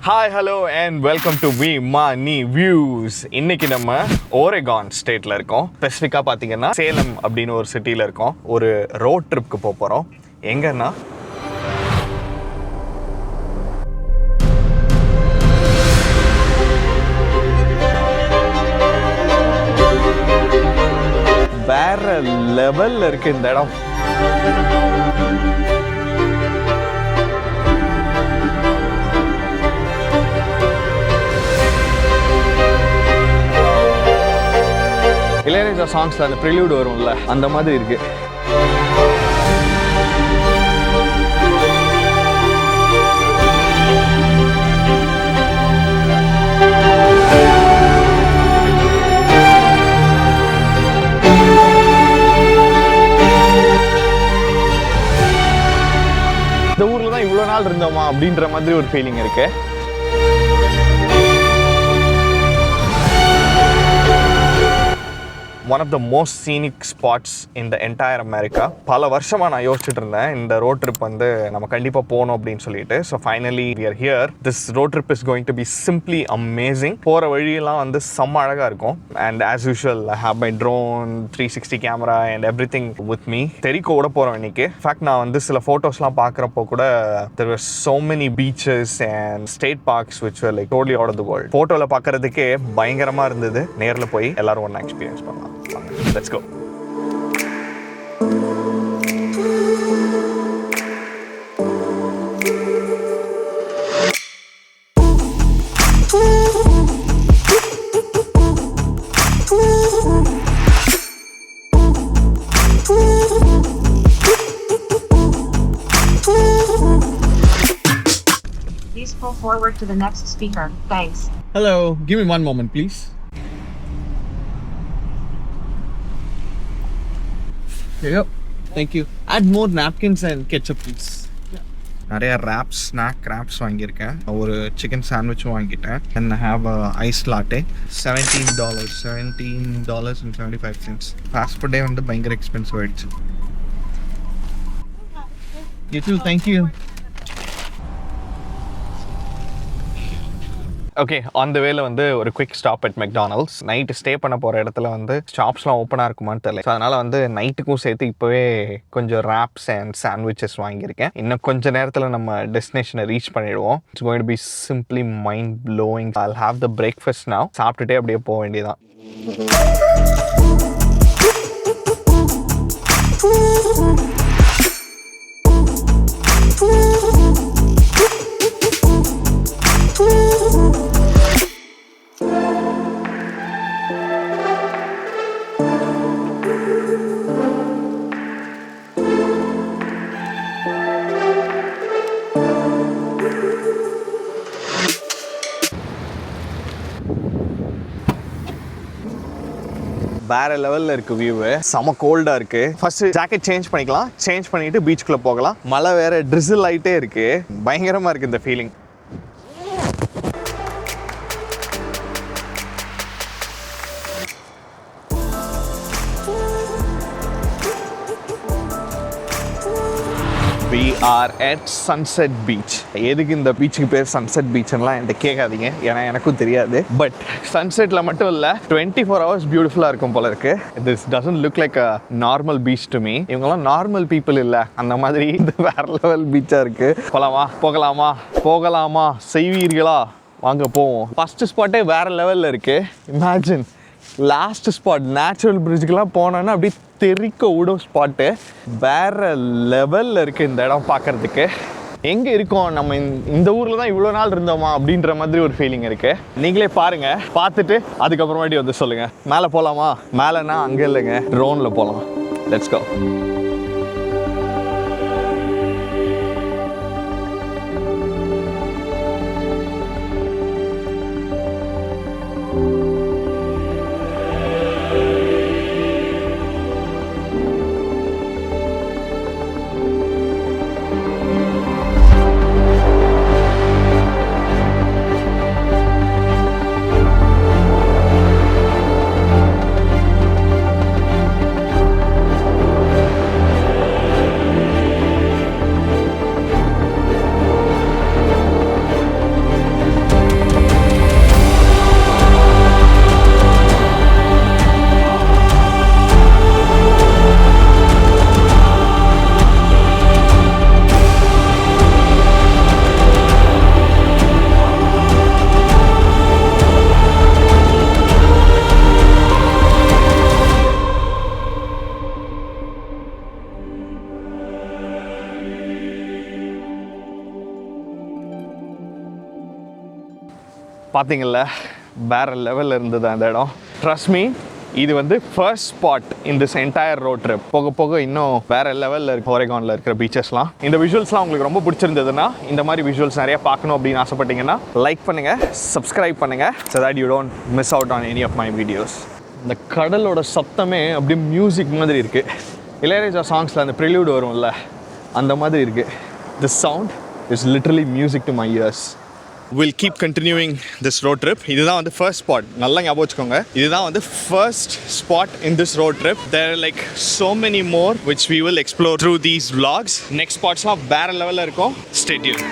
Hi hello and welcome to VimaniViews. இன்னைக்கு நம்ம ஓரெகான் ஸ்டேட்டில் இருக்கோம். ஸ்பெசிஃபிக்காக பார்த்தீங்கன்னா சேலம் அப்படின்னு ஒரு சிட்டியில் இருக்கோம். ஒரு ரோட் ட்ரிப்க்கு போக போகிறோம். எங்கன்னா வேற லெவலில் இருக்குது இந்த இடம். இளையராஜா சாங்ஸ்ல அந்த ப்ரிலியூட் வரும்ல, அந்த மாதிரி இருக்கு. இந்த ஊர்ல தான் இவ்வளவு நாள் இருந்தோமா அப்படின்ற மாதிரி ஒரு ஃபீலிங் இருக்கு. One of the most scenic spots in the entire America. பல வருஷமா நான் யோசிச்சுட்டு இருந்தேன் இந்த ரோட் ட்ரிப் வந்து நம்ம கண்டிப்பாக போகணும் அப்படின்னு சொல்லிட்டு. So finally we are here. This road trip is going to be simply amazing. போகிற வழியெல்லாம் வந்து செம்ம அழகாக இருக்கும். And as usual, I have my drone, 360 camera and everything with me. தெரிக்கோட போகிறோம் இன்னைக்கு. இன்ஃபேக்ட் நான் வந்து சில ஃபோட்டோஸ்லாம் பார்க்குறப்போ கூட there were so many beaches and state parks which were like totally out of the world. ஃபோட்டோவில் பார்க்குறதுக்கே பயங்கரமாக இருந்தது. நேரில் போய் எல்லாரும் ஒன்றா எக்ஸ்பீரியன்ஸ் பண்ணலாம். Let's go. Please pull forward to the next speaker. Thanks. Hello, give me one moment, please. Here you go. Thank you. Add more napkins and ketchup, please. நிறைய ரேப்ஸ், ஸ்நாக் ரேப்ஸ் வாங்கியிருக்கேன். ஒரு chicken சாண்ட்விச்சும் வாங்கிட்டேன். And I have ice latte. $17.75. Fast ஃபுட்டே வந்து பயங்கர expensive ஆயிடுச்சு. You too, thank you. Okay, on the வேல வந்து ஒரு quick stop at McDonalds. Night stay பண்ண போகிற இடத்துல வந்து ஷாப்ஸ்லாம் ஓப்பனாக இருக்குமான்னு தெரியல. ஸோ அதனால் வந்து நைட்டுக்கும் சேர்த்து இப்போவே கொஞ்சம் ரேப்ஸ் அண்ட் சாண்ட்விச்சஸ் வாங்கியிருக்கேன். இன்னும் கொஞ்சம் நேரத்தில் நம்ம டெஸ்டினேஷனை ரீச் பண்ணிடுவோம். It's going to be simply mind blowing. I'll have the breakfast now. சாப்பிட்டுட்டே அப்படியே போக வேண்டியதான். வேற லெவலில் இருக்கு வியூ. செம கோல்டா இருக்கு. ஃபர்ஸ்ட் ஜாக்கெட் சேஞ்ச் பண்ணிக்கலாம். சேஞ்ச் பண்ணிட்டு பீச்சுக்குள்ள போகலாம். மழை வேற ட்ரிசில் ஆயிட்டே இருக்கு. பயங்கரமா இருக்கு இந்த feeling. We are at Sunset Beach. எதுக்கு இந்த பீச்சுக்கு பேர் சன்செட் பீச்லாம் என்கிட்ட கேட்காதீங்க, ஏன்னா எனக்கும் தெரியாது. பட் சன்செட்டில் மட்டும் இல்லை, 24 hours பியூட்டிஃபுல்லாக இருக்கும் போல இருக்கு. This doesn't look like a normal beach to me. இவங்கெல்லாம் நார்மல் பீப்புள் இல்லை, அந்த மாதிரி இந்த வேற லெவல் பீச்சாக இருக்கு. போகலாமா செய்வீர்களா? வாங்க போவோம். ஃபர்ஸ்ட் ஸ்பாட்டே வேற லெவலில் இருக்கு. இமேஜின் லாஸ்ட் ஸ்பாட் நேச்சுரல் பிரிட்ஜுக்கெல்லாம் போனோன்னா அப்படியே தெரிக்க விடும் ஸ்பாட்டு. வேற லெவலில் இருக்குது இந்த இடம் பார்க்குறதுக்கு. எங்கே இருக்கோம் நம்ம? இந்த ஊரில் தான் இவ்வளோ நாள் இருந்தோமா அப்படின்ற மாதிரி ஒரு ஃபீலிங் இருக்குது. நீங்களே பாருங்கள், பார்த்துட்டு அதுக்கப்புறமாட்டி வந்து சொல்லுங்கள். மேலே போகலாமா? மேலேனா அங்கே இல்லைங்க, ட்ரோனில் போகலாம். Let's go. பார்த்தீங்கல்ல வேறு லெவலில் இருந்தது அந்த இடம். ட்ரஸ்ட் மீ, இது வந்து first spot in this entire road trip. போக போக இன்னும் வேறு லெவலில் இருக்குது ஒரேகானில் இருக்கிற பீச்சஸ்லாம். இந்த விஷுவல்ஸ்லாம் உங்களுக்கு ரொம்ப பிடிச்சிருந்ததுன்னா, இந்த மாதிரி விஷுவல்ஸ் நிறைய பார்க்கணும் அப்படின்னு ஆசைப்பட்டீங்கன்னா லைக் பண்ணுங்கள், சப்ஸ்கிரைப் பண்ணுங்கள், so that you don't miss out on any of my videos. இந்த கடலோட சத்தமே அப்படியே மியூசிக் மாதிரி இருக்குது. இளையராஜா சாங்ஸில் அந்த ப்ரில்யூட் வரும்ல, அந்த மாதிரி இருக்குது. This sound is literally music to my ears. We'll keep continuing this road trip. இதுதான் வந்து first spot. நல்லா ஞாபகம் வச்சுக்கோங்க. இதுதான் வந்து first spot in this road trip. There are like so many more which we will explore through these vlogs. Next spotsலாம் வேற லெவலில் இருக்கும். Stay tuned.